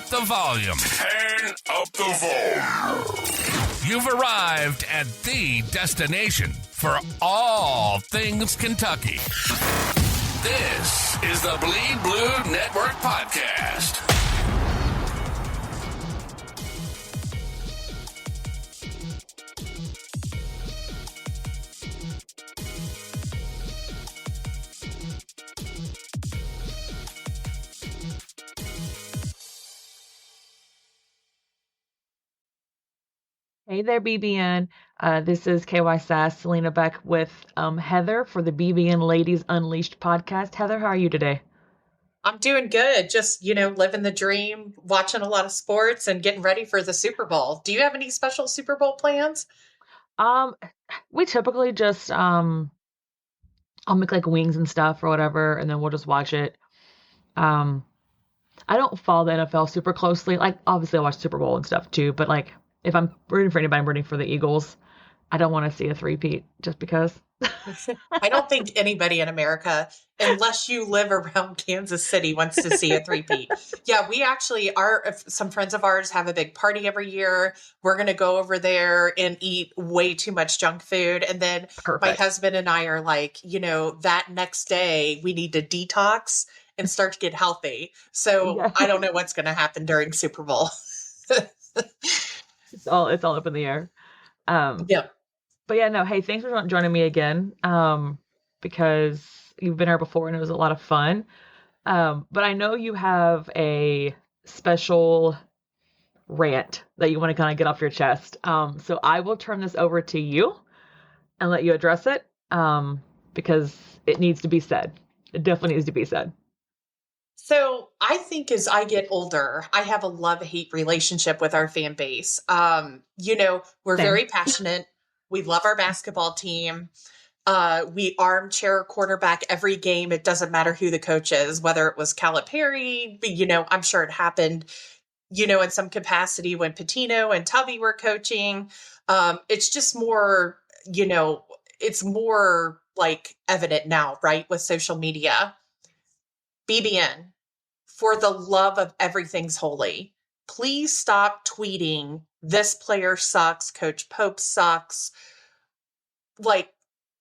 the volume. Turn up the volume. You've arrived at the destination for all things Kentucky. This is the Bleed Blue Network Podcast. Hey there, BBN. This is KY Sass, Salena back with Heather for the BBN Ladies Unleashed podcast. Heather, how are you today? I'm doing good. Just, living the dream, watching a lot of sports and getting ready for the Super Bowl. Do you have any special Super Bowl plans? We typically just I'll make like wings and stuff or whatever, and then we'll just watch it. I don't follow the NFL super closely. Like, obviously I watch Super Bowl and stuff too, but like if I'm rooting for anybody, I'm rooting for the Eagles. I don't want to see a three-peat just because. I don't think anybody in America, unless you live around Kansas City, wants to see a three-peat. Yeah, we actually some friends of ours have a big party every year. We're going to go over there and eat way too much junk food. And then My husband and I are like, that next day we need to detox and start to get healthy. So yeah. I don't know what's going to happen during Super Bowl. It's all up in the air. Yeah. But yeah, no, hey, thanks for joining me again. Because you've been here before and it was a lot of fun. But I know you have a special rant that you want to kind of get off your chest. So I will turn this over to you and let you address it. Because it needs to be said. It definitely needs to be said. So I think as I get older, I have a love-hate relationship with our fan base. We're very passionate. We love our basketball team. We armchair quarterback every game. It doesn't matter who the coach is, whether it was Calipari, I'm sure it happened, in some capacity when Pitino and Tubby were coaching. It's just more, it's more like evident now, right? With social media. BBN, for the love of everything's holy, please stop tweeting, this player sucks, Coach Pope sucks. Like,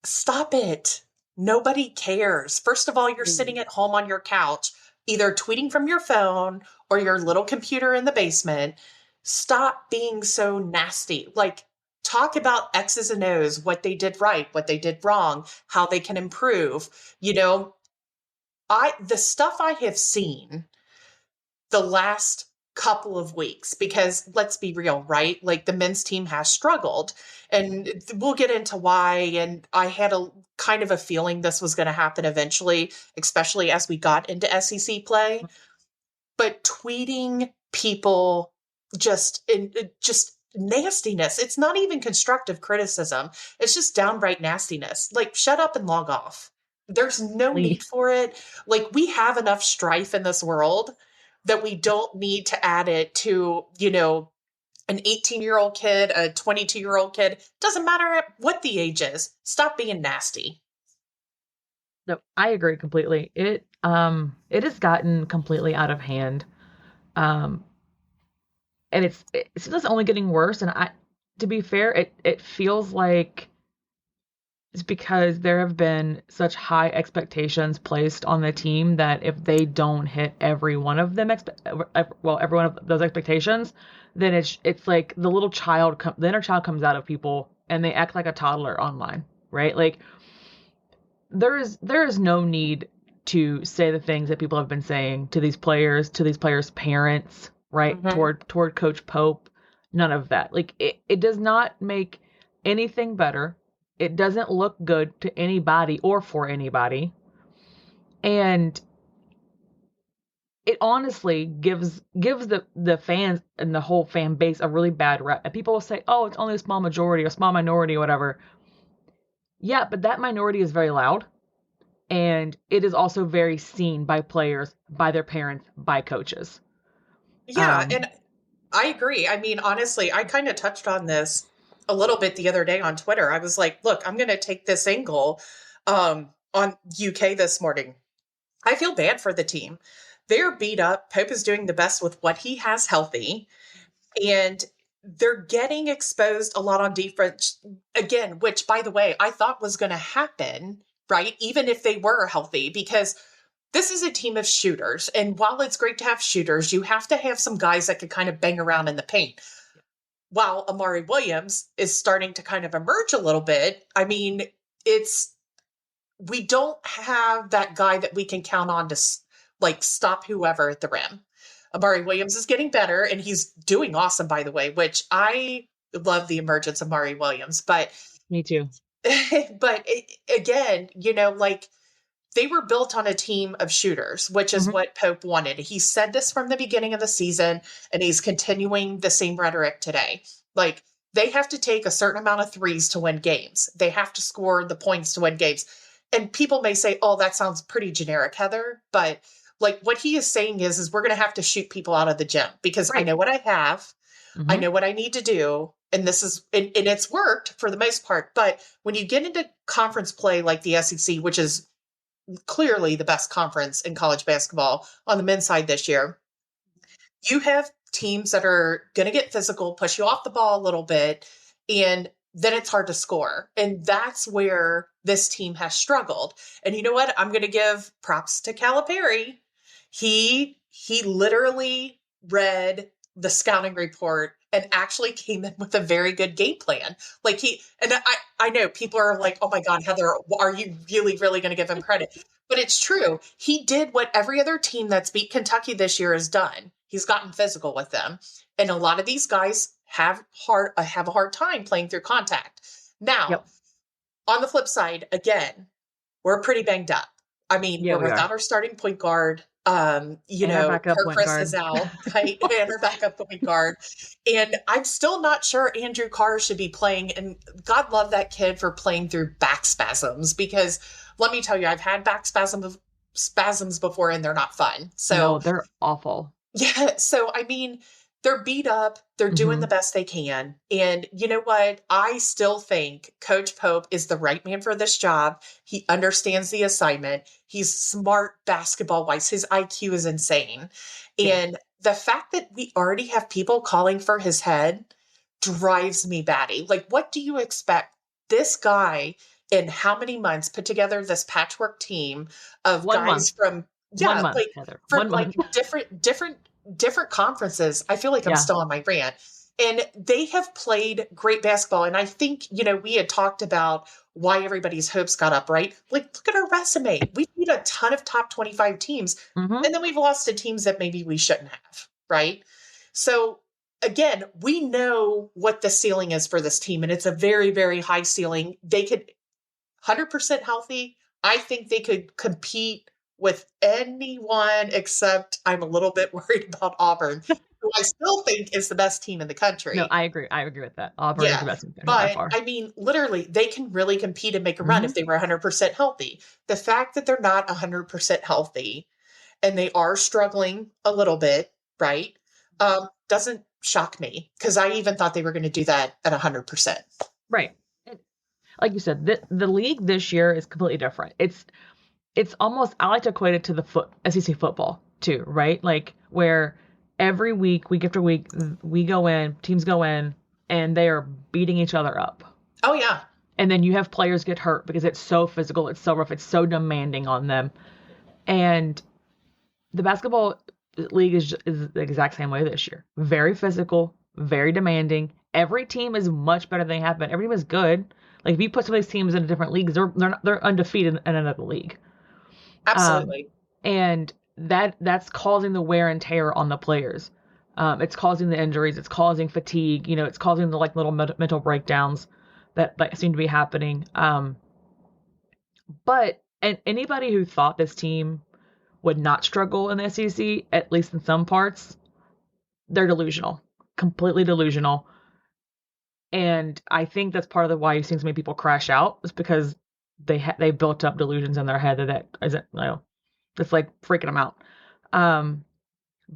stop it. Nobody cares. First of all, you're sitting at home on your couch, either tweeting from your phone or your little computer in the basement. Stop being so nasty. Like, talk about X's and O's, what they did right, what they did wrong, how they can improve. The stuff I have seen the last couple of weeks, because let's be real, right? Like, the men's team has struggled, and we'll get into why. And I had a kind of a feeling this was going to happen eventually, especially as we got into SEC play. But tweeting people just nastiness. It's not even constructive criticism. It's just downright nastiness. Like, shut up and log off. There's no need for it. Like, we have enough strife in this world that we don't need to add it to, an 18-year-old kid, a 22-year-old kid. Doesn't matter what the age is. Stop being nasty. No, I agree completely. It has gotten completely out of hand. And it's just only getting worse. And to be fair, it feels like it's because there have been such high expectations placed on the team that if they don't hit every one of them, every one of those expectations, then it's like the little child, the inner child comes out of people and they act like a toddler online, right? Like, there is no need to say the things that people have been saying to these players' parents, right? Mm-hmm. Toward Coach Pope. None of that. Like, it does not make anything better. It doesn't look good to anybody or for anybody. And it honestly gives the fans and the whole fan base a really bad rep. And people will say, oh, it's only a small majority or small minority or whatever. Yeah, but that minority is very loud. And it is also very seen by players, by their parents, by coaches. Yeah, and I agree. I mean, honestly, I kind of touched on this a little bit the other day on Twitter. I was like, look, I'm going to take this angle on UK this morning. I feel bad for the team. they're beat up. Pope is doing the best with what he has healthy. And they're getting exposed a lot on defense again, which, by the way, I thought was going to happen, right? Even if they were healthy, because this is a team of shooters. And while it's great to have shooters, you have to have some guys that can kind of bang around in the paint. While Amari Williams is starting to kind of emerge a little bit, I mean, we don't have that guy that we can count on to like stop whoever at the rim. Amari Williams is getting better, and he's doing awesome, by the way, which I love the emergence of Amari Williams. But Me too. but again, like they were built on a team of shooters, which is what Pope wanted. He said this from the beginning of the season, and he's continuing the same rhetoric today. Like, they have to take a certain amount of threes to win games. They have to score the points to win games. And people may say, oh, that sounds pretty generic, Heather. But like what he is saying is we're going to have to shoot people out of the gym because I know what I have. I know what I need to do. And this is, and it's worked for the most part. But when you get into conference play like the SEC, which is clearly the best conference in college basketball on the men's side this year, you have teams that are going to get physical, push you off the ball a little bit, and then it's hard to score. And that's where this team has struggled. And you know what? I'm going to give props to Calipari. He literally read the scouting report and actually came in with a very good game plan. Like I know people are like, oh my God, Heather, are you really going to give him credit? But it's true. He did what every other team that's beat Kentucky this year has done. He's gotten physical with them. And a lot of these guys have a hard time playing through contact. Now, on the flip side, again, we're pretty banged up. I mean, we're without our starting point guard. Kurt Chris is out, right? And our backup point guard. And I'm still not sure Andrew Carr should be playing. And God love that kid for playing through back spasms, because let me tell you, I've had back spasms before and they're not fun. So no, they're awful. Yeah. So, I mean, they're beat up. They're doing the best they can. And you know what? I still think Coach Pope is the right man for this job. He understands the assignment. He's smart basketball-wise. His IQ is insane. And the fact that we already have people calling for his head drives me batty. Like, what do you expect this guy in how many months put together this patchwork team of guys from different conferences? I feel like I'm still on my rant. And they have played great basketball. And I think, we had talked about why everybody's hopes got up, right? Like, look at our resume. We beat a ton of top 25 teams. And then we've lost to teams that maybe we shouldn't have, right? So again, we know what the ceiling is for this team. And it's a very, very high ceiling. They could 100% healthy. I think they could compete with anyone, except I'm a little bit worried about Auburn, who I still think is the best team in the country. No, I agree. I agree with that. Auburn is the best team by far. I mean, literally, they can really compete and make a run if they were 100% healthy. The fact that they're not 100% healthy and they are struggling a little bit, right, doesn't shock me, because I even thought they were going to do that at 100%. Right. Like you said, the league this year is completely different. It's almost, I like to equate it to the SEC football too, right? Like, where every week after week, teams go in, and they are beating each other up. Oh yeah. And then you have players get hurt because it's so physical, it's so rough, it's so demanding on them. And the basketball league is the exact same way this year. Very physical, very demanding. Every team is much better than they have been. Every team is good. Like, if you put some of these teams in different leagues, they're undefeated in another league. Absolutely. And that's causing the wear and tear on the players. It's causing the injuries. It's causing fatigue. It's causing the little mental breakdowns that seem to be happening. But anybody who thought this team would not struggle in the SEC, at least in some parts, they're delusional, completely delusional. And I think that's part of why you've seen so many people crash out, is because they built up delusions in their head that isn't, it's like freaking them out.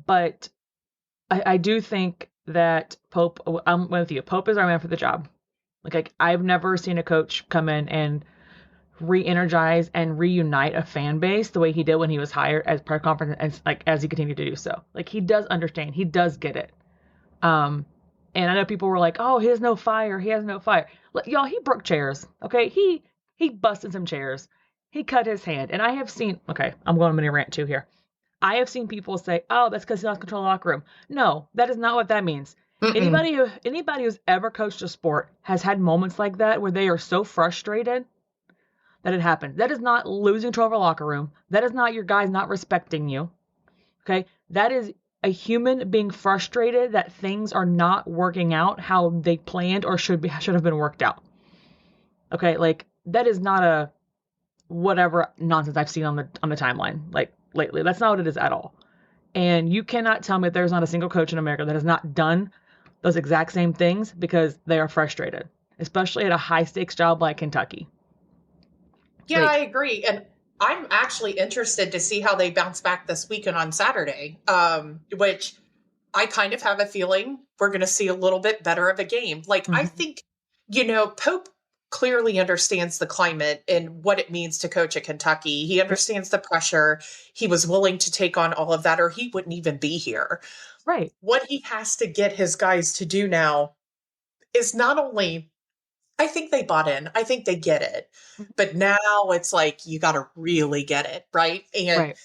But I do think that Pope, I'm with you. Pope is our man for the job. Like I've never seen a coach come in and re-energize and reunite a fan base the way he did when he was hired as press conference, and like as he continued to do so. Like, he does understand, he does get it. And I know people were like, "Oh, he has no fire. He has no fire." Y'all, he broke chairs. Okay, he busted some chairs. He cut his hand, and I have seen. Okay, I'm going on a mini rant too here. I have seen people say, "Oh, that's because he lost control of the locker room." No, that is not what that means. Mm-mm. Anybody who's ever coached a sport has had moments like that where they are so frustrated that it happened. That is not losing control of a locker room. That is not your guys not respecting you. Okay, that is a human being frustrated that things are not working out how they planned or should have been worked out. Okay, like, that is not a whatever nonsense I've seen on the timeline like lately. That's not what it is at all. And you cannot tell me that there's not a single coach in America that has not done those exact same things because they are frustrated, especially at a high stakes job like Kentucky. Yeah, I agree. And I'm actually interested to see how they bounce back this weekend on Saturday, which I kind of have a feeling we're going to see a little bit better of a game. Like, I think, Pope clearly understands the climate and what it means to coach at Kentucky. He understands the pressure. He was willing to take on all of that, or he wouldn't even be here. Right. What he has to get his guys to do now is not only, I think they bought in, I think they get it, but now it's like, you got to really get it. Right. And,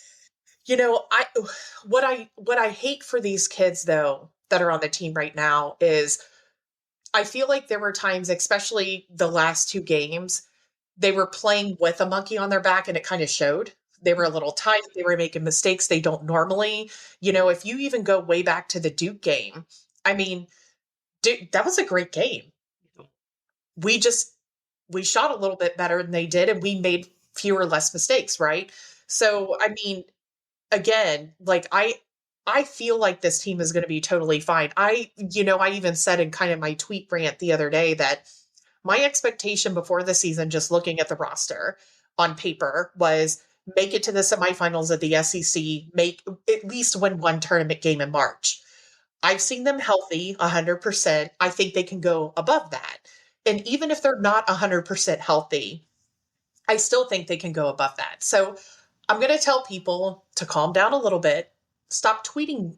what I hate for these kids though, that are on the team right now is I feel like there were times, especially the last two games, they were playing with a monkey on their back and it kind of showed. They were a little tight. They were making mistakes they don't normally. If you even go way back to the Duke game, I mean, Duke, that was a great game. We shot a little bit better than they did, and we made fewer, less mistakes, right? So, I mean, again, like, I feel like this team is going to be totally fine. I even said in kind of my tweet rant the other day that my expectation before the season, just looking at the roster on paper, was make it to the semifinals of the SEC, make at least win one tournament game in March. I've seen them healthy 100%. I think they can go above that. And even if they're not 100% healthy, I still think they can go above that. So I'm going to tell people to calm down a little bit. Stop tweeting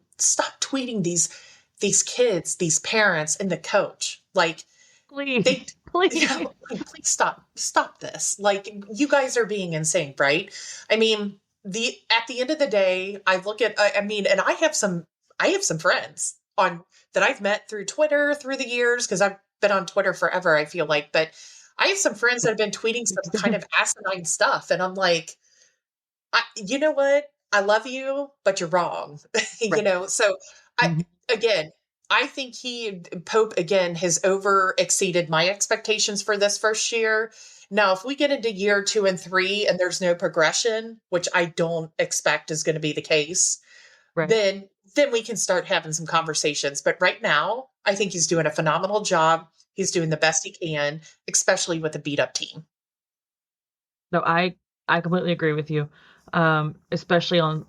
these kids, these parents, and the coach. Like, Please. please stop this. Like, you guys are being insane, right? I mean, at the end of the day, I look at, and I have some friends that I've met through Twitter through the years, because I've been on Twitter forever, I feel like, but I have some friends that have been tweeting some kind of asinine stuff. And I'm like, you know what? I love you, but you're wrong. Right. So I think Pope again has over exceeded my expectations for this first year. Now, if we get into year 2 and 3 and there's no progression, which I don't expect is going to be the case, Right. then we can start having some conversations. But right now, I think he's doing a phenomenal job. He's doing the best he can, especially with a beat up team. No, I completely agree with you. Especially on,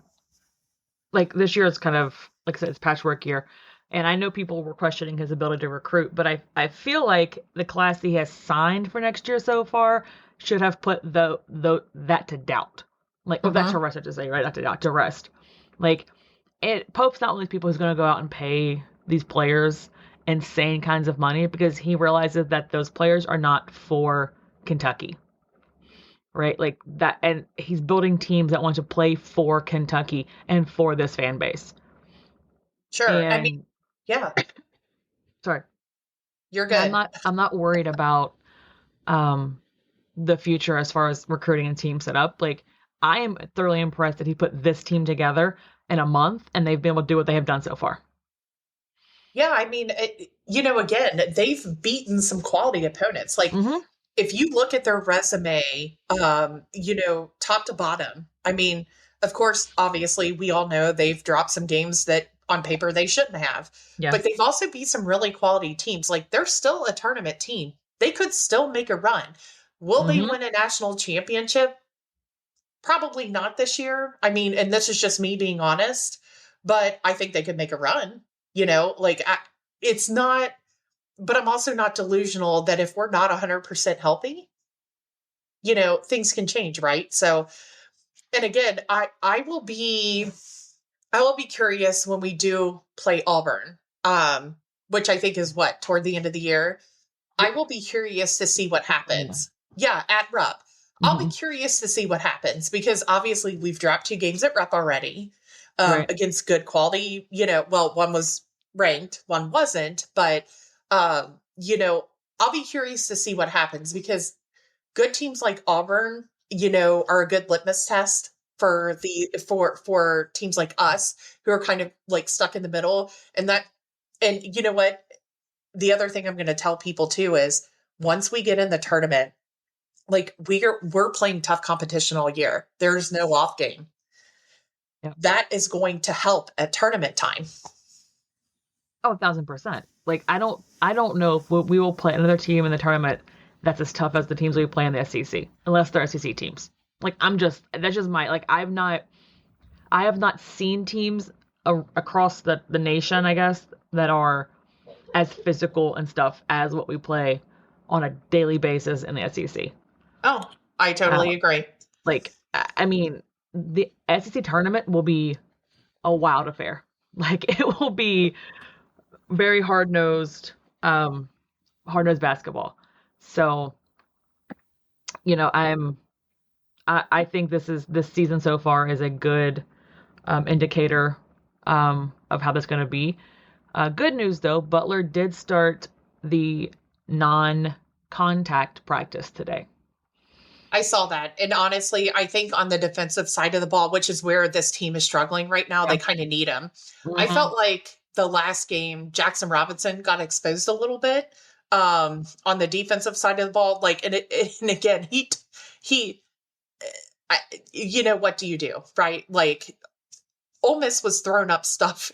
like, this year is kind of, like I said, it's patchwork year. And I know people were questioning his ability to recruit, but I feel like the class he has signed for next year so far should have put that to doubt. Like, or that to rest, I should say, right? Not to doubt, to rest. Like, Pope's not one of these people who's going to go out and pay these players insane kinds of money, because he realizes that those players are not for Kentucky. Right? Like that, and he's building teams that want to play for Kentucky and for this fan base. Sure. And, I mean, yeah. Sorry. You're good. I'm not worried about the future as far as recruiting and team set up. Like, I am thoroughly impressed that he put this team together in a month and they've been able to do what they have done so far. Yeah, I mean, again, they've beaten some quality opponents. Like, if you look at their resume, top to bottom, I mean, of course, obviously, we all know they've dropped some games that on paper they shouldn't have. Yeah. But they've also beat some really quality teams. Like, they're still a tournament team. They could still make a run. Will they win a national championship? Probably not this year. I mean, and this is just me being honest, but I think they could make a run. It's not, but I'm also not delusional that if we're not 100% healthy, things can change, right? So, and again, I will be curious when we do play Auburn, which I think is toward the end of the year. I will be curious to see what happens. Yeah, at Rupp. I'll be curious to see what happens because obviously we've dropped 2 games at Rupp already against good quality. One was ranked, one wasn't, but I'll be curious to see what happens because good teams like Auburn, are a good litmus test for for teams like us who are kind of like stuck in the middle. And you know what? The other thing I'm going to tell people too is once we get in the tournament, like we're playing tough competition all year. There's no off game. Yeah. That is going to help at tournament time. Oh, 1,000%. Like I don't know if we will play another team in the tournament that's as tough as the teams we play in the SEC, unless they're SEC teams. Like that's just I have not seen teams across the nation, I guess, that are as physical and stuff as what we play on a daily basis in the SEC. Oh, I totally agree. Like, I mean, the SEC tournament will be a wild affair. Like, it will be very hard-nosed basketball. So, I think this season so far is a good indicator of how that's going to be. Good news though, Butler did start the non-contact practice today. I saw that. And honestly, I think on the defensive side of the ball, which is where this team is struggling right now, they kind of need him. I felt like the last game, Jackson Robinson got exposed a little bit on the defensive side of the ball. Like, and again, what do you do, right? Like, Ole Miss was throwing up stuff.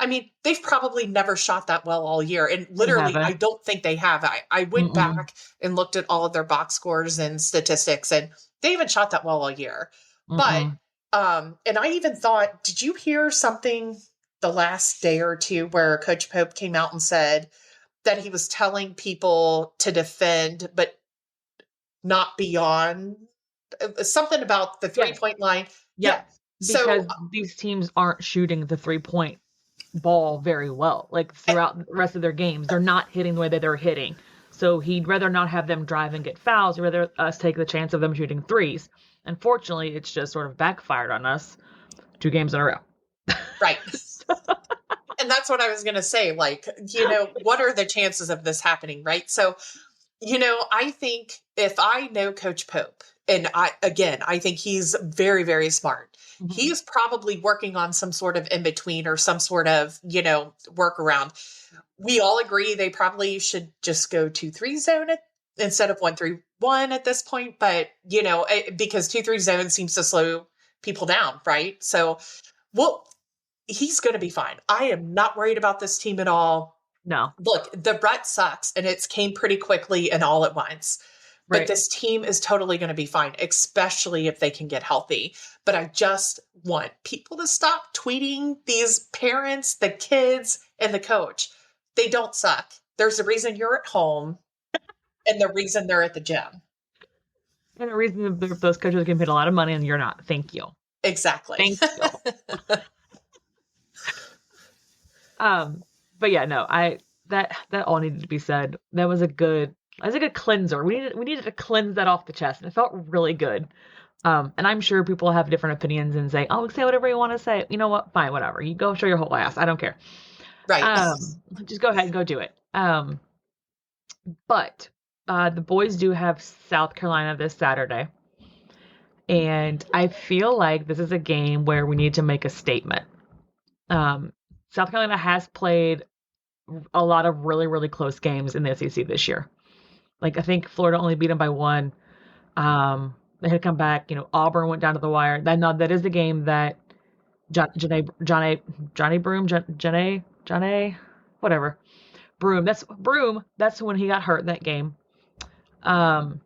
And they've probably never shot that well all year. And literally, I don't think they have. I went back and looked at all of their box scores and statistics, and they haven't shot that well all year. But, and I even thought, did you hear something the last day or two where Coach Pope came out and said that he was telling people to defend, but not beyond something about the 3-point line? Yeah. Because these teams aren't shooting the 3-point ball very well. Like throughout the rest of their games, they're not hitting the way that they're hitting. So he'd rather not have them drive and get fouls. He'd rather us take the chance of them shooting threes. Unfortunately, it's just sort of backfired on us 2 games in a row. Right. And that's what I was going to say. Like, what are the chances of this happening? Right. So, I think if I know Coach Pope, and I think he's very, very smart. He's probably working on some sort of in-between or some sort of, workaround. We all agree they probably should just go 2-3 zone instead of 1-3-1 at this point. But, because 2-3 zone seems to slow people down, right? So, he's going to be fine. I am not worried about this team at all. No. Look, the rut sucks, and it's came pretty quickly and all at once. But this team is totally going to be fine, especially if they can get healthy. But I just want people to stop tweeting these parents, the kids, and the coach. They don't suck. There's a reason you're at home and the reason they're at the gym. And the reason those coaches get paid a lot of money and you're not. Thank you. Exactly. Thank you. But yeah, no, that all needed to be said. That was a good cleanser. We needed to cleanse that off the chest, and it felt really good. And I'm sure people have different opinions and say, "Oh, say whatever you want to say." You know what? Fine, whatever. You go show your whole ass. I don't care. Right. Just go ahead and go do it. But the boys do have South Carolina this Saturday, and I feel like this is a game where we need to make a statement. South Carolina has played a lot of really, really close games in the SEC this year. Like, I think Florida only beat them by 1. They had come back. Auburn went down to the wire. That is the game that Johnny Broom, whatever. Broom. That's when he got hurt in that game. But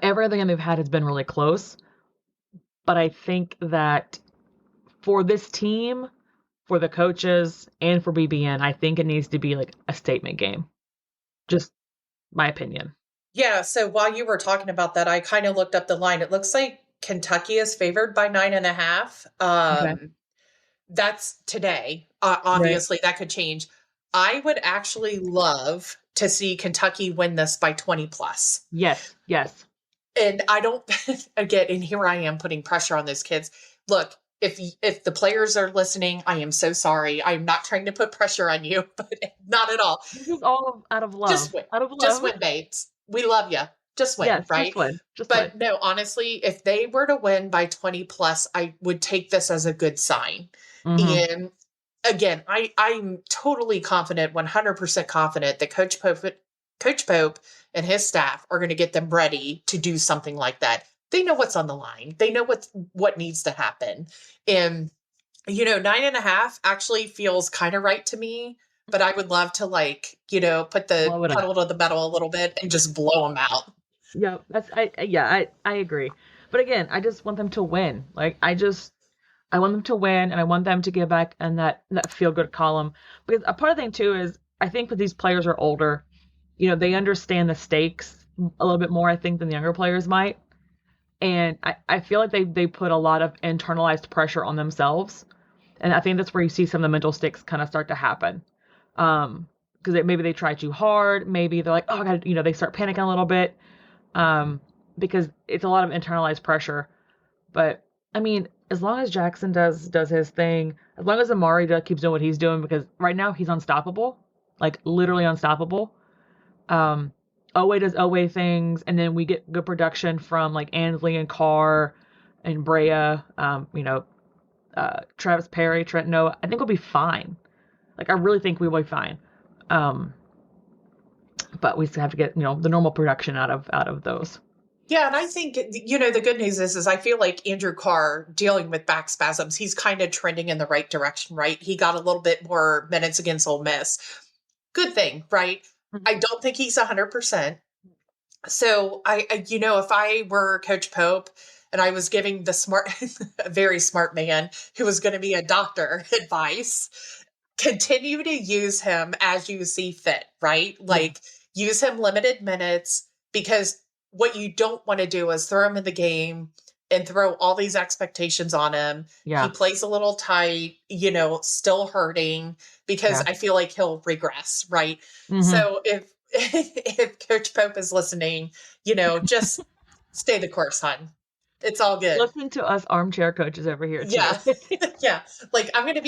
everything they've had has been really close. But I think that for this team, for the coaches, and for BBN, I think it needs to be like a statement game. Just my opinion. Yeah. So while you were talking about that, I kind of looked up the line. It looks like Kentucky is favored by 9.5. Okay. That's today. Right. Obviously, that could change. I would actually love to see Kentucky win this by 20 plus. Yes. Yes. And I don't, again, and here I am putting pressure on those kids. Look, if the players are listening, I am so sorry. I'm not trying to put pressure on you, but not at all. This is all out of love. Just win. Out of love. Just win, babes. We love you. Just win, Yes, right? just win. But no, honestly, if they were to win by 20 plus, I would take this as a good sign. Mm-hmm. And again, I'm totally confident, 100% confident that Coach Pope and his staff are going to get them ready to do something like that. They know what's on the line. They know what needs to happen. And, 9.5 actually feels kind of right to me, but I would love to put the pedal to the metal a little bit and just blow them out. Yeah, I agree. But again, I just want them to win. Like, I want them to win, and I want them to get back in that feel good column. Because a part of the thing too is I think that these players are older, they understand the stakes a little bit more, I think, than the younger players might. And I feel like they put a lot of internalized pressure on themselves. And I think that's where you see some of the mental stakes kind of start to happen. Because maybe they try too hard. Maybe they're like, oh, God, they start panicking a little bit. Because it's a lot of internalized pressure. But I mean, as long as Jackson does his thing, as long as Amore keeps doing what he's doing, because right now he's unstoppable, like literally unstoppable. Owe does Owe things, and then we get good production from like Ansley and Carr and Brea. Travis Perry, Trent Noah. I think we'll be fine. Like, I really think we will be fine. But we still have to get the normal production out of those. Yeah, and I think, the good news is I feel like Andrew Carr, dealing with back spasms, he's kind of trending in the right direction, right? He got a little bit more minutes against Ole Miss. Good thing, right? Mm-hmm. I don't think he's 100%. So if I were Coach Pope and I was giving a very smart man who was going to be a doctor advice, continue to use him as you see fit, right? Like, use him limited minutes, because what you don't want to do is throw him in the game and throw all these expectations on him. Yeah. He plays a little tight, still hurting, because I feel like he'll regress, right? Mm-hmm. So if Coach Pope is listening, just stay the course, hon. It's all good. Listen to us armchair coaches over here. Yeah. Yeah. Like, I'm going to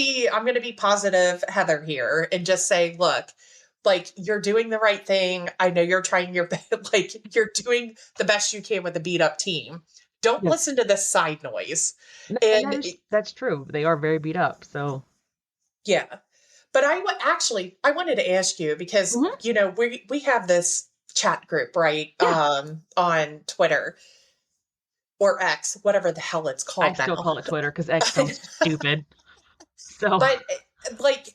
be positive, Heather, here, and just say, look, like, you're doing the right thing. I know you're trying your best. Like, you're doing the best you can with a beat up team. Don't listen to this side noise. And that's true. They are very beat up. So, yeah. But I wanted to ask you, because, we have this chat group, right? Yeah. On Twitter or X, whatever the hell it's called. I still call it Twitter because X sounds stupid. So, but like,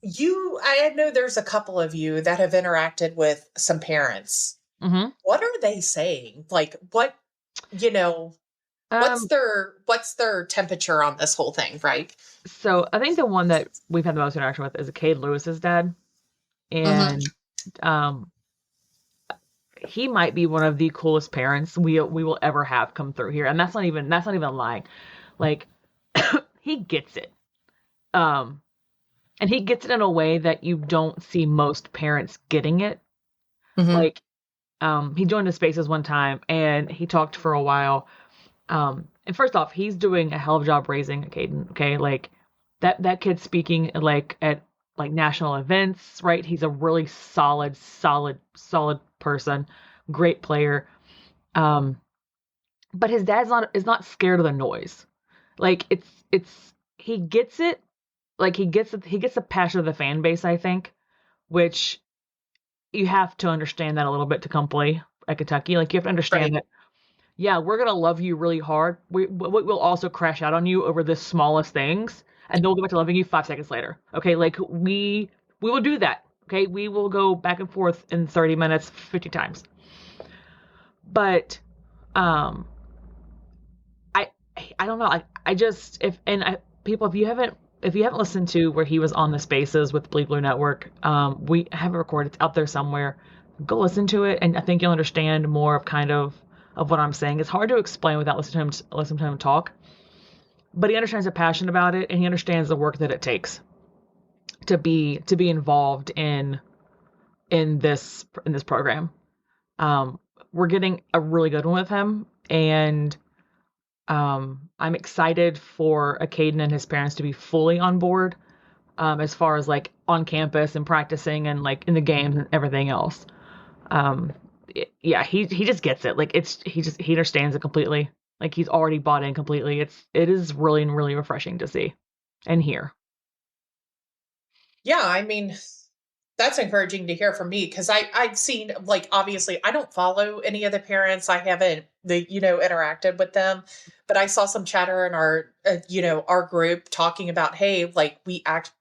I know there's a couple of you that have interacted with some parents. Mm-hmm. What are they saying? Like, what, what's their temperature on this whole thing, right? So I think the one that we've had the most interaction with is Cade Lewis's dad. And, he might be one of the coolest parents we will ever have come through here. And that's not even lying. Like, he gets it. And he gets it in a way that you don't see most parents getting it. Mm-hmm. Like, he joined the Spaces one time and he talked for a while. And first off, he's doing a hell of a job raising Caden. Okay. Like, that kid's speaking like at like national events, right? He's a really solid person, great player. But his dad's is not scared of the noise. Like, he gets it. Like, he gets the passion of the fan base, I think, which you have to understand that a little bit to come play at Kentucky. Like, you have to understand that, yeah, we're going to love you really hard. We'll also crash out on you over the smallest things, and then we'll go back to loving you 5 seconds later. Okay, like, we will do that. Okay, we will go back and forth in 30 minutes 50 times. But I don't know. People, if you haven't listened to where he was on the Spaces with Bleed Blue Network, we have it recorded. It's out there somewhere. go listen to it, and I think you'll understand more of kind of what I'm saying. It's hard to explain without listening to him talk, but he understands the passion about it, and he understands the work that it takes to be involved in this program. We're getting a really good one with him, and I'm excited for Caden and his parents to be fully on board, as far as like on campus and practicing and like in the games and everything else. He just gets it. Like he understands it completely. Like he's already bought in completely. It is really, really refreshing to see and hear. Yeah, I mean, that's encouraging to hear from me, because I've seen, like, obviously I don't follow any of the parents. I haven't interacted with them, but I saw some chatter in our our group talking about, hey, like, we act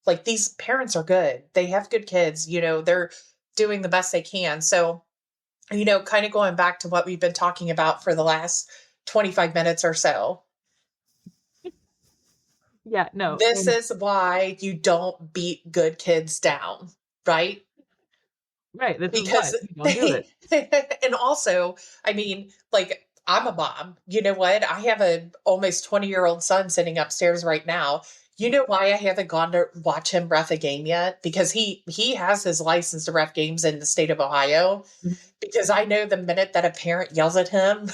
like these parents are good. They have good kids, they're doing the best they can. So, kind of going back to what we've been talking about for the last 25 minutes or so. Yeah, no. This is why you don't beat good kids down, right? Right. This Because is why. You don't do it. and also, I mean, like, I'm a mom. You know what? I have a almost 20-year-old son sitting upstairs right now. You know why I haven't gone to watch him ref a game yet? Because he has his license to ref games in the state of Ohio. Mm-hmm. Because I know the minute that a parent yells at him,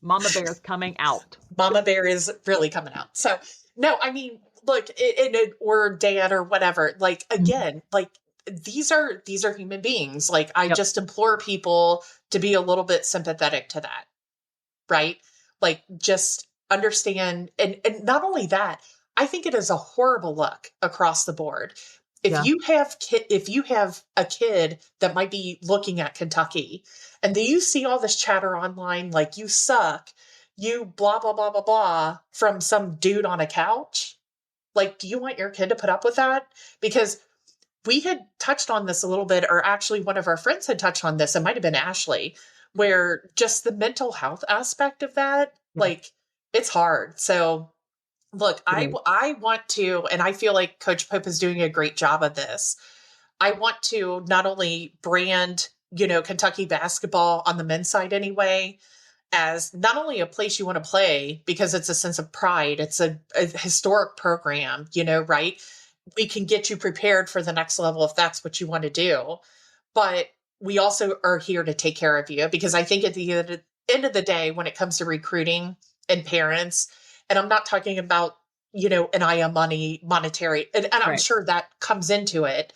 Mama Bear is coming out. Mama Bear is really coming out. So, no, I mean, look, or dad or whatever. Like, again, like, these are human beings. Like, I just implore people to be a little bit sympathetic to that, right? Like, just understand. And not only that, I think it is a horrible look across the board. If you have a kid that might be looking at Kentucky, and then you see all this chatter online, like, you suck, you blah, blah, blah, blah, blah, from some dude on a couch, like, do you want your kid to put up with that? Because we had touched on this a little bit, or actually one of our friends had touched on this. It might have been Ashley, where just the mental health aspect of that, like, it's hard. So look, I want to, and I feel like Coach Pope is doing a great job of this. I want to not only brand, Kentucky basketball on the men's side anyway, as not only a place you want to play because it's a sense of pride, it's a historic program, right? We can get you prepared for the next level if that's what you want to do. But we also are here to take care of you, because I think at the end of the day, when it comes to recruiting and parents, and I'm not talking about, NIL money, monetary, and I'm sure that comes into it.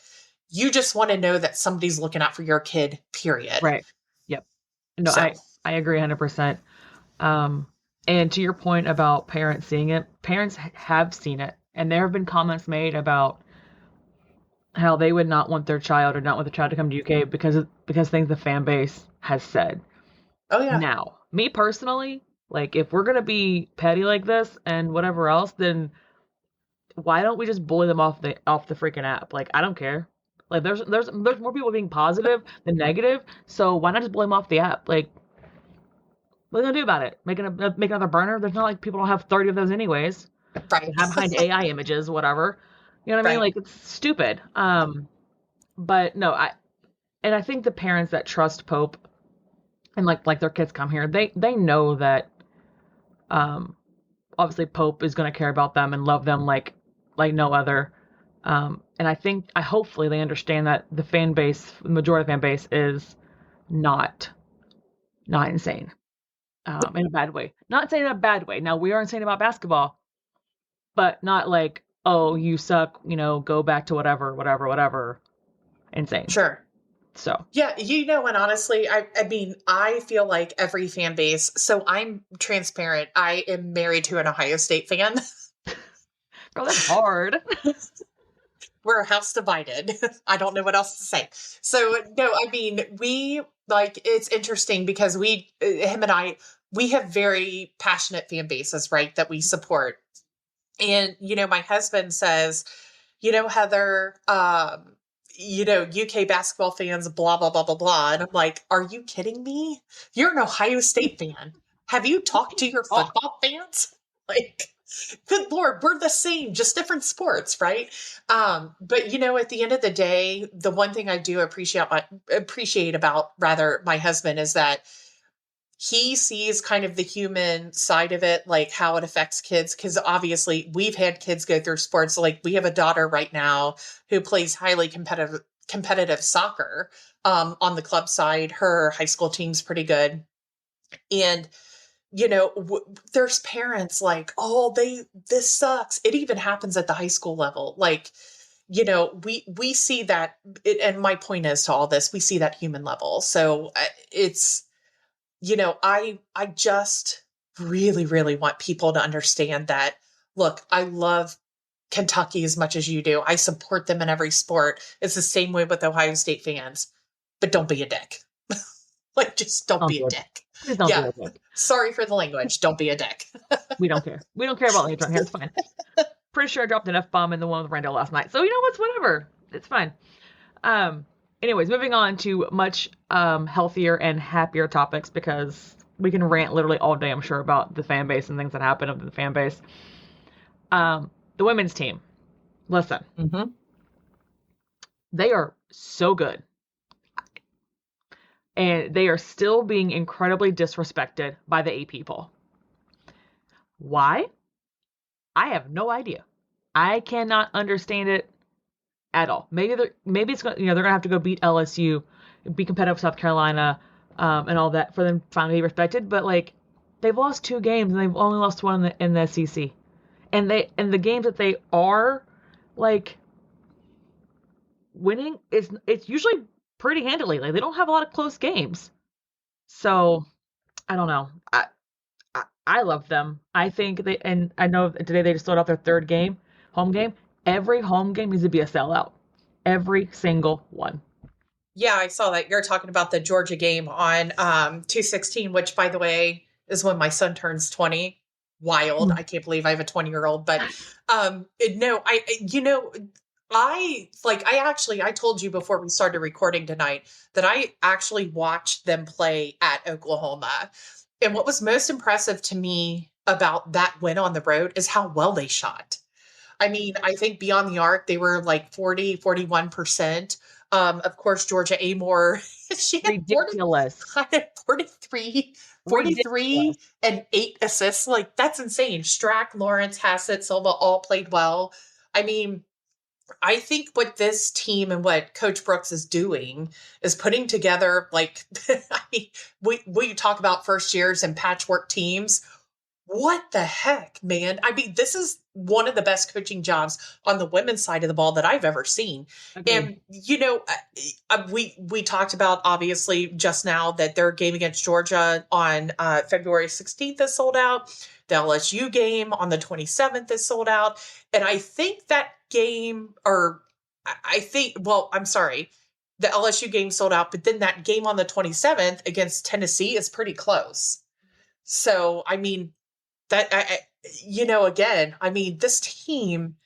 You just want to know that somebody's looking out for your kid, period. Right. Yep. No, so. I agree 100%. And to your point about parents seeing it, parents have seen it. And there have been comments made about how they would not want their child, or not want the child to come to UK because things the fan base has said. Oh, yeah. Now, me personally, like, if we're going to be petty like this and whatever else, then why don't we just bully them off the freaking app? Like, I don't care. Like, there's more people being positive than negative, so why not just bully them off the app? Like, what are they going to do about it? Make another burner? There's not like people don't have 30 of those anyways. Right. Have behind AI images, whatever. You know what I mean? Like, it's stupid. But no, I think the parents that trust Pope and like their kids come here, they know that obviously Pope is going to care about them and love them like no other. And hopefully they understand that the fan base, the majority of the fan base, is not insane in a bad way. Not saying in a bad way. Now, we are insane about basketball, but not like, oh, you suck, go back to whatever. Insane. Sure. So. Yeah, and honestly, I mean, I feel like every fan base, so I'm transparent. I am married to an Ohio State fan. Girl, that's hard. We're a house divided. I don't know what else to say. So, no, I mean, it's interesting because him and I, we have very passionate fan bases, right, that we support. And, my husband says, Heather, UK basketball fans, blah, blah, blah, blah, blah. And I'm like, are you kidding me? You're an Ohio State fan. Have you talked to your football fans? Like, Good Lord, we're the same, just different sports, right? But at the end of the day, the one thing I do appreciate about rather my husband is that he sees kind of the human side of it, like how it affects kids. Because obviously we've had kids go through sports. Like we have a daughter right now who plays highly competitive soccer on the club side. Her high school team's pretty good. And there's parents like, oh, this sucks. It even happens at the high school level. Like, we see that, and my point is to all this, we see that human level. So it's, I just really, really want people to understand that, look, I love Kentucky as much as you do. I support them in every sport. It's the same way with Ohio State fans, but don't be a dick. Like, just don't be a dick. Please don't be a dick. Sorry for the language. Don't be a dick. We don't care. We don't care about language around here. It's fine. Pretty sure I dropped an F-bomb in the one with Randall last night. So, it's whatever. It's fine. Anyways, moving on to much healthier and happier topics, because we can rant literally all day, I'm sure, about the fan base and things that happen of the fan base. The women's team. Listen. Mm-hmm. They are so good. And they are still being incredibly disrespected by the AP poll. Why? I have no idea. I cannot understand it at all. Maybe it's going. They're gonna have to go beat LSU, be competitive with South Carolina, and all that for them to finally be respected. But like, they've lost 2 games and they've only lost 1 in the SEC. And the games that they are like winning, it's usually pretty handily. Like, they don't have a lot of close games. So I don't know. I love them. I think and I know today they just sold out their 3rd home game. Every home game needs to be a sellout. Every single one. Yeah, I saw that. You're talking about the Georgia game on 2/16, which, by the way, is when my son turns 20. Wild. I can't believe I have a 20-year-old. But no, I told you before we started recording tonight that I actually watched them play at Oklahoma. And what was most impressive to me about that win on the road is how well they shot. I mean, I think beyond the arc, they were like 40, 41%. Of course, Georgia Amore, she had ridiculous. 43 ridiculous. And 8 assists. Like, that's insane. Strack, Lawrence, Hassett, Silva all played well. I mean, I think what this team and what Coach Brooks is doing is putting together, like, I mean, we talk about first years and patchwork teams. What the heck, man? I mean, this is one of the best coaching jobs on the women's side of the ball that I've ever seen. Okay. And, we talked about, obviously, just now that their game against Georgia on February 16th is sold out. The LSU game on the 27th is sold out. And I think that game, the LSU game sold out, but then that game on the 27th against Tennessee is pretty close. So, I mean, again, I mean, this team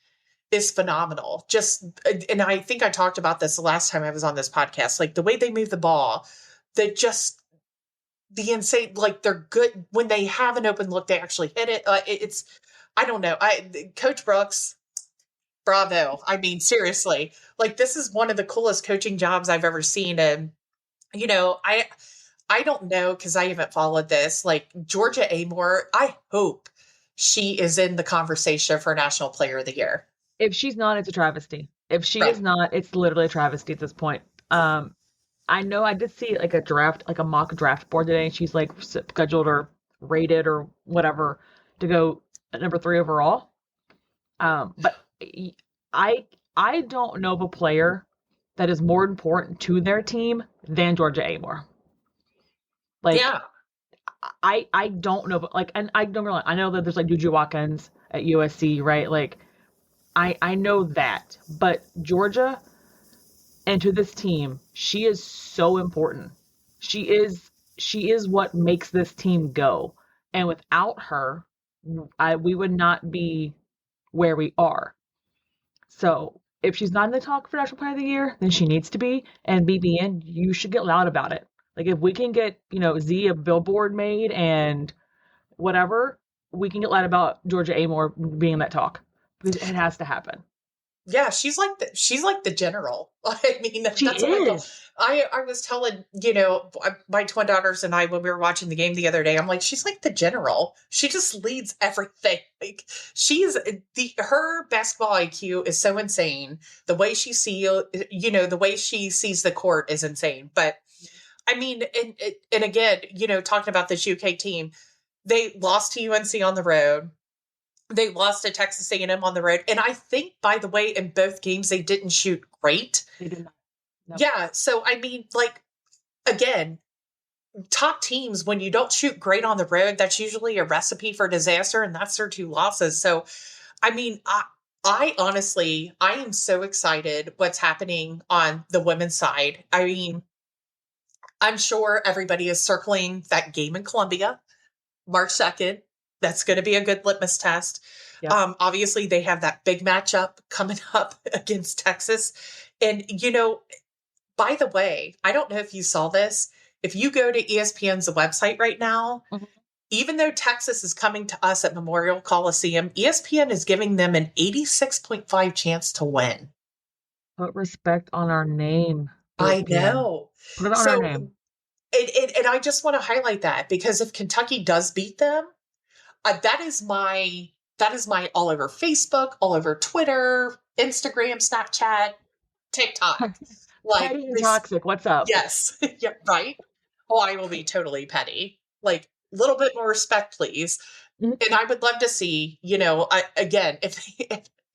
is phenomenal. And I think I talked about this the last time I was on this podcast, like the way they move the ball, the insane, like they're good when they have an open look, they actually hit it. I don't know. Coach Brooks, bravo. I mean, seriously, like this is one of the coolest coaching jobs I've ever seen. And, I don't know, because I haven't followed this. Like Georgia Amore, I hope she is in the conversation for National Player of the Year. If she's not, it's a travesty. If she is not, it's literally a travesty at this point. I know I did see like a mock draft board today, and she's like scheduled or rated or whatever to go at number 3 overall. But I don't know of a player that is more important to their team than Georgia Amore. Like, yeah. I don't know, but like, and I don't realize, I know that there's like Juju Watkins at USC, right? Like, I know that, but Georgia, and to this team, she is so important. She is what makes this team go. And without her, we would not be where we are. So if she's not in the talk for National Player of the Year, then she needs to be. And BBN, you should get loud about it. Like, if we can get, Z a billboard made and whatever, we can get loud about Georgia Amore being in that talk because it has to happen. Yeah, she's like the general. I mean, that's She what I feel. is. I was telling, my twin daughters and I when we were watching the game the other day, I'm like, she's like the general. She just leads everything. Like her basketball IQ is so insane. The way the way she sees the court is insane. But I mean, and again, talking about this UK team, they lost to UNC on the road. They lost to Texas A&M on the road. And I think, by the way, in both games, they didn't shoot great. They did not. Nope. Yeah. So, I mean, like, again, top teams, when you don't shoot great on the road, that's usually a recipe for disaster. And that's their 2 losses. So, I mean, I honestly, I am so excited what's happening on the women's side. I mean, I'm sure everybody is circling that game in Columbia, March 2nd. That's going to be a good litmus test. Yep. Obviously, they have that big matchup coming up against Texas. And, by the way, I don't know if you saw this. If you go to ESPN's website right now, even though Texas is coming to us at Memorial Coliseum, ESPN is giving them an 86.5 chance to win. Put respect on our name. I know. Put it on our name. And I just want to highlight that because if Kentucky does beat them, that is my all over Facebook, all over Twitter, Instagram, Snapchat, TikTok. Like petty and toxic. What's up? Yes. Yeah, right. Oh, I will be totally petty. Like a little bit more respect, please. Mm-hmm. And I would love to see, again, if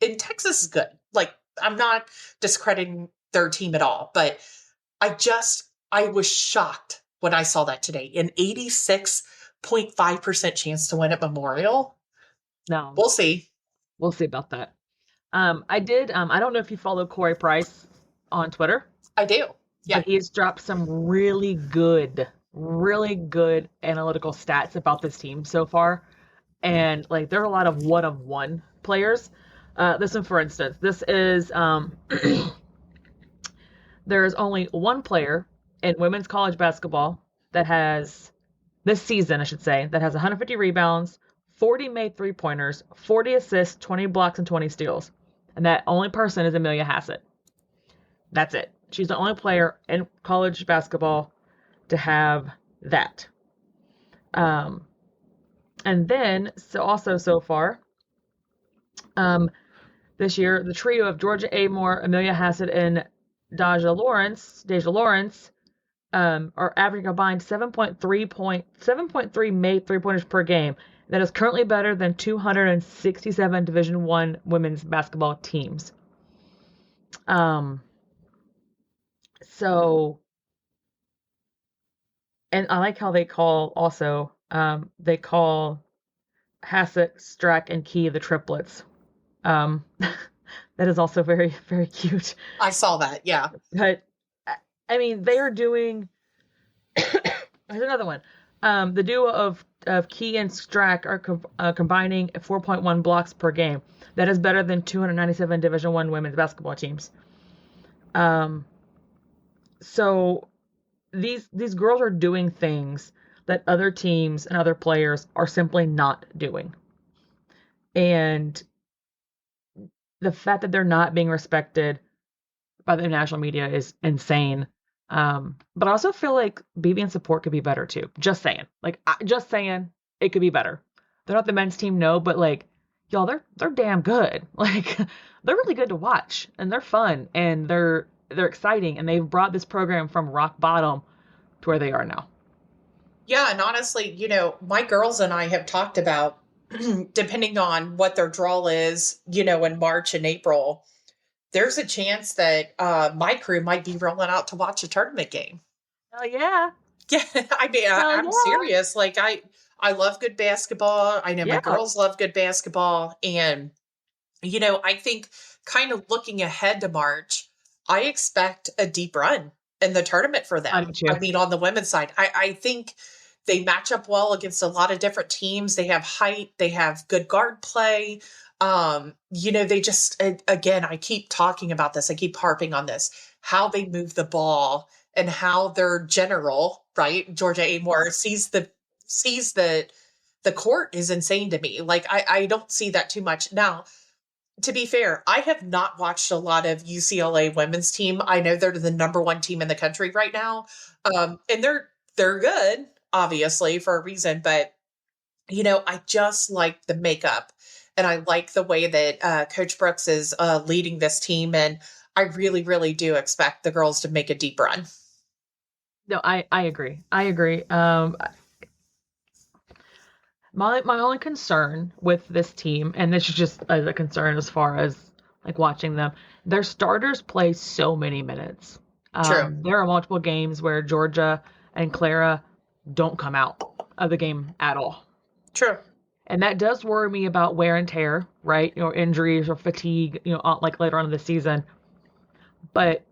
and Texas is good. Like I'm not discrediting their team at all, but I was shocked when I saw that today. An 86.5% chance to win at Memorial. No. We'll see. We'll see about that. I don't know if you follow Corey Price on Twitter. I do. Yeah. But he's dropped some really good analytical stats about this team so far. And like there are a lot of one-of-one players. This one, for instance, this is there's only one player in women's college basketball that has this season, I should say, that has 150 rebounds, 40 made 3-pointers, 40 assists, 20 blocks, and 20 steals. And that only person is Amelia Hassett. That's it. She's the only player in college basketball to have that. And then, so far, this year, the trio of Georgia Amore, Amelia Hassett, and Deja Lawrence are averaging combined 7.3 made 3-pointers per game. That is currently better than 267 Division I women's basketball teams. So, and I like how they call Hassett, Strack, and Key the triplets. That is also very, very cute. I saw that, yeah. But, I mean, they are doing... There's another one. The duo of Key and Strack are combining 4.1 blocks per game. That is better than 297 Division I women's basketball teams. So these girls are doing things that other teams and other players are simply not doing. And the fact that they're not being respected by the national media is insane. But I also feel like BBN support could be better too. Just saying. Just saying it could be better. They're not the men's team, no, but like, y'all, they're damn good. Like, they're really good to watch, and they're fun, and they're exciting, and they've brought this program from rock bottom to where they are now. Yeah, and honestly, my girls and I have talked about, depending on what their draw is, in March and April, there's a chance that my crew might be rolling out to watch a tournament game. Oh, yeah. Yeah, I mean, I'm serious. Like, I love good basketball. I know my girls love good basketball. And, I think kind of looking ahead to March, I expect a deep run in the tournament for them. I mean, on the women's side, I think they match up well against a lot of different teams. They have height. They have good guard play. They just, again, I keep talking about this. I keep harping on this, how they move the ball and how their general, right, Georgia Amore, sees the the court is insane to me. Like, I don't see that too much. Now, to be fair, I have not watched a lot of UCLA women's team. I know they're the number one team in the country right now. And they're good, obviously, for a reason. But, I just like the makeup. And I like the way that Coach Brooks is leading this team. And I really, really do expect the girls to make a deep run. No, I agree. I agree. My only concern with this team, and this is just a concern as far as like watching them, their starters play so many minutes. True. There are multiple games where Georgia and Clara don't come out of the game at all. True. And that does worry me about wear and tear, right? Injuries or fatigue, like later on in the season. But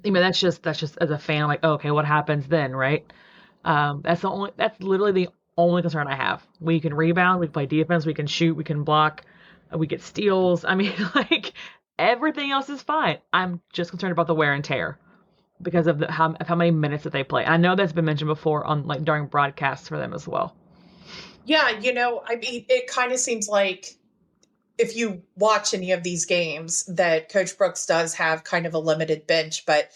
that's just as a fan, I'm like, oh, okay, what happens then, right? That's literally the only concern I have. We can rebound, we can play defense, we can shoot, we can block, we get steals. I mean, like everything else is fine. I'm just concerned about the wear and tear because of how many minutes that they play. I know that's been mentioned before on like during broadcasts for them as well. Yeah, I mean, it kind of seems like if you watch any of these games that Coach Brooks does have kind of a limited bench, but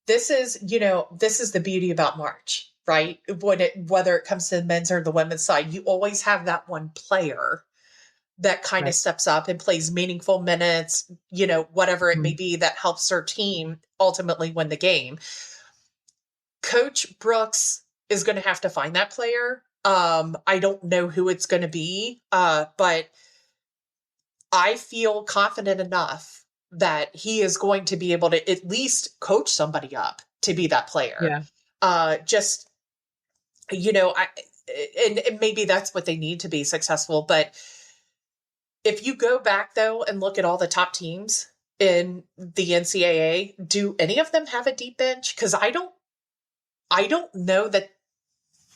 this is the beauty about March. Right? Whether it comes to the men's or the women's side, you always have that one player that kind of steps up and plays meaningful minutes, whatever it may be that helps their team ultimately win the game. Coach Brooks is going to have to find that player. I don't know who it's going to be, but I feel confident enough that he is going to be able to at least coach somebody up to be that player. Yeah. And maybe that's what they need to be successful. But if you go back, though, and look at all the top teams in the NCAA, do any of them have a deep bench? Because I don't know that.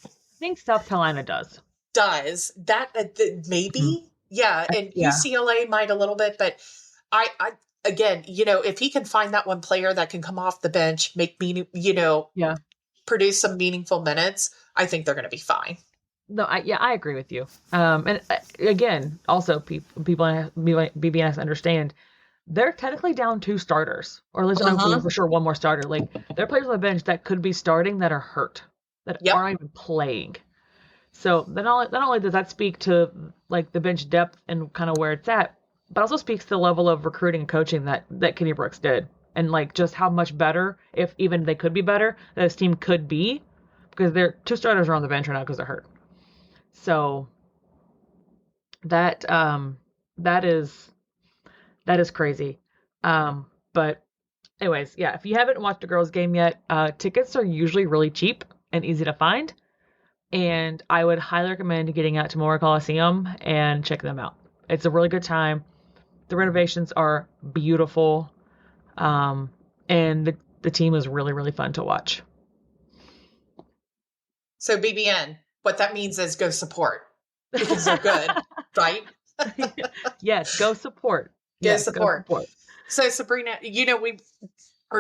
I think South Carolina does. That maybe? Yeah. And UCLA might a little bit. But I again, if he can find that one player that can come off the bench, make produce some meaningful minutes, I think they're going to be fine. No, I agree with you. And again, also people at BBN understand they're technically down 2 starters, or at least for sure one more starter. Like there are players on the bench that could be starting that are hurt, that aren't even playing. So not only does that speak to like the bench depth and kind of where it's at, but also speaks to the level of recruiting and coaching that Kenny Brooks did. And like just how much better, if even they could be better, this team could be, because their 2 starters are on the bench right now because they're hurt. So that is crazy. But anyways, yeah, if you haven't watched a girls' game yet, tickets are usually really cheap and easy to find, and I would highly recommend getting out to Moore Coliseum and check them out. It's a really good time. The renovations are beautiful. And the team is really, really fun to watch. So BBN, what that means is go support because they're good, right? Yes, go support. Go support. So Sabrina,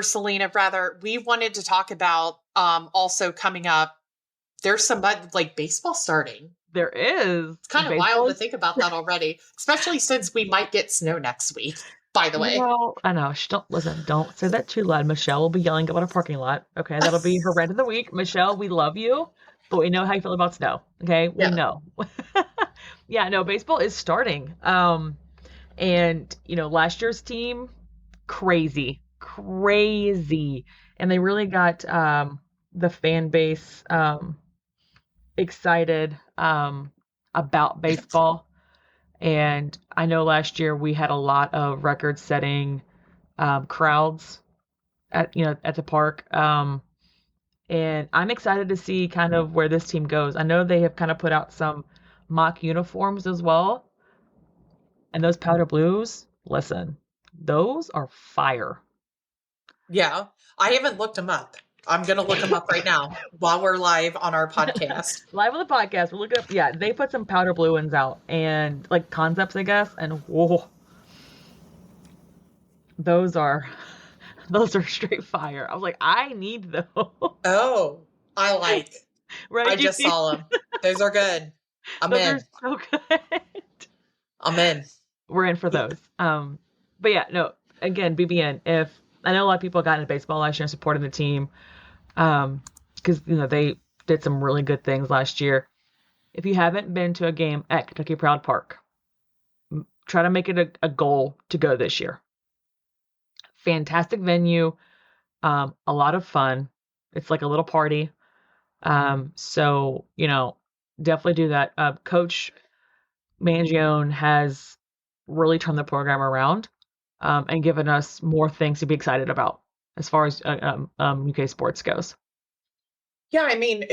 Salena rather, we wanted to talk about also coming up. There's some like baseball starting. There is. It's kind of wild to think about that already, especially since we might get snow next week. By the way, I know. Don't say that too loud. Michelle will be yelling about a parking lot. Okay, that'll be her rant of the week. Michelle, we love you, but we know how you feel about snow. Okay, we know. Yeah, no, baseball is starting. And last year's team, crazy, and they really got the fan base excited about baseball. And I know last year we had a lot of record-setting crowds at the park. And I'm excited to see kind of where this team goes. I know they have kind of put out some mock uniforms as well. And those powder blues, listen, those are fire. Yeah, I haven't looked them up. I'm going to look them up right now while we're live on our podcast. Live on the podcast. We're looking up. Yeah, they put some powder blue ones out and like concepts, I guess. And whoa, those are straight fire. I was like, I need those. Oh, I like. Right? I just saw them. Those are good. I'm Those in. are so good. I'm in. We're in for those. But yeah, no, again, BBN, if I know a lot of people got into baseball last year and supported the team, because they did some really good things last year. If you haven't been to a game at Kentucky Proud Park, try to make it a goal to go this year. Fantastic venue, a lot of fun. It's like a little party. So, definitely do that. Coach Mangione has really turned the program around, and given us more things to be excited about as far as UK sports goes. Yeah, I mean,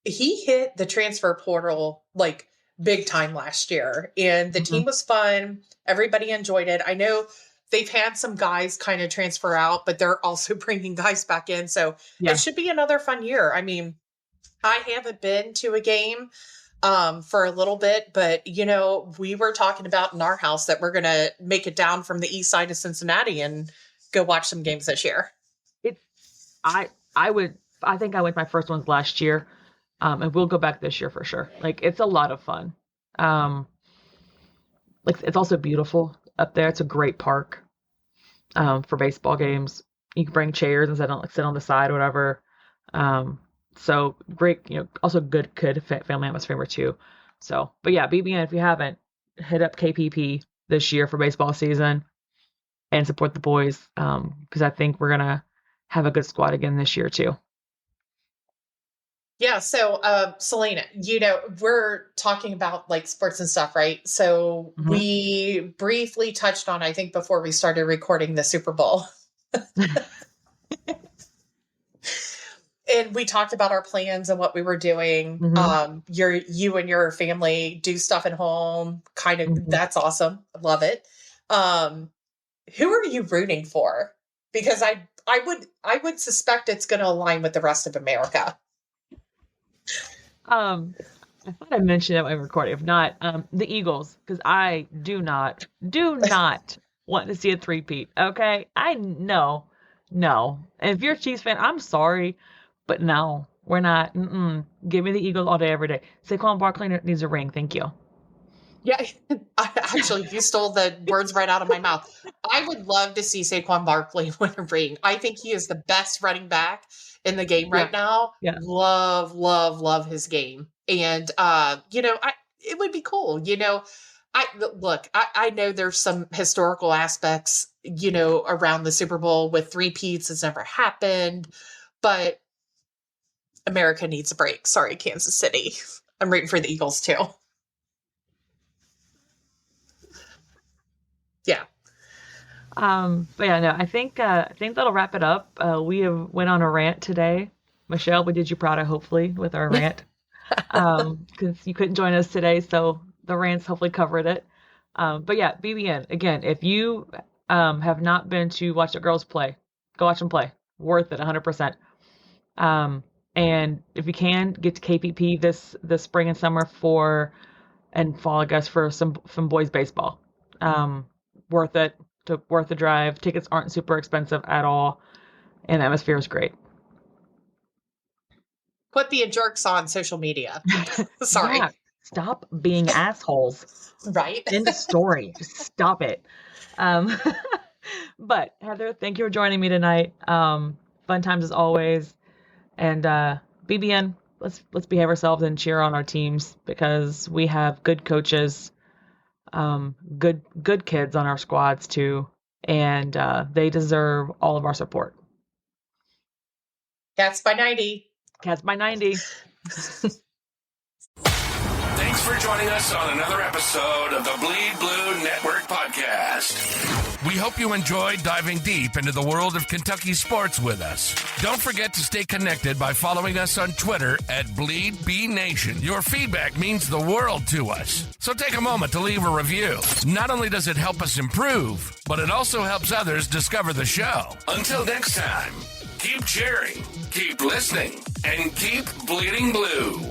he hit the transfer portal like big time last year, and the team was fun. Everybody enjoyed it. I know they've had some guys kind of transfer out, but they're also bringing guys back in. So it should be another fun year. I mean, I haven't been to a game for a little bit, but we were talking about in our house that we're going to make it down from the east side of Cincinnati and go watch some games this year. I think I went my first ones last year, and we'll go back this year for sure. Like, it's a lot of fun. Like, it's also beautiful up there. It's a great park for baseball games. You can bring chairs and sit on the side or whatever. So great, also good family atmosphere too. So, but yeah, BBN, if you haven't, hit up KPP this year for baseball season and support the boys, because I think we're going to have a good squad again this year too. Yeah. So, Salena, we're talking about like sports and stuff, right? So we briefly touched on, I think before we started recording, the Super Bowl. And we talked about our plans and what we were doing. You and your family do stuff at home. Kind of, that's awesome. I love it. Who are you rooting for? Because I would suspect it's going to align with the rest of America. I thought I mentioned it when we recorded. If not, the Eagles, because I do not want to see a three-peat. Okay, I know. And if you're a Chiefs fan, I'm sorry. But no, we're not. Give me the Eagles all day, every day. Saquon Barkley needs a ring. Thank you. Yeah, actually, you stole the words right out of my mouth. I would love to see Saquon Barkley win a ring. I think he is the best running back in the game right now. Yeah. Love his game. And, it would be cool. I know there's some historical aspects, around the Super Bowl with three-peats. It's never happened, but America needs a break. Sorry, Kansas City. I'm rooting for the Eagles too. Yeah. But yeah, no, I think that'll wrap it up. We have went on a rant today. Michelle, we did you proud of, hopefully, with our rant. Because you couldn't join us today, so the rants hopefully covered it. But yeah, BBN, again, if you have not been to watch the girls play, go watch them play. Worth it, 100%. And if you can, get to KPP this spring and summer and fall, I guess, for some boys baseball. Worth it. Worth the drive. Tickets aren't super expensive at all, and the atmosphere is great. Quit being jerks on social media. Sorry. Yeah, stop being assholes. Right. End of story. Just stop it. But Heather, thank you for joining me tonight. Fun times as always. And BBN, let's behave ourselves and cheer on our teams, because we have good coaches, good kids on our squads too, and they deserve all of our support. Cats by 90. Cats by 90. Thanks for joining us on another episode of the Bleed Blue Network podcast. We hope you enjoyed diving deep into the world of Kentucky sports with us. Don't forget to stay connected by following us on Twitter at BleedBNation. Your feedback means the world to us, so take a moment to leave a review. Not only does it help us improve, but it also helps others discover the show. Until next time, keep cheering, keep listening, and keep bleeding blue.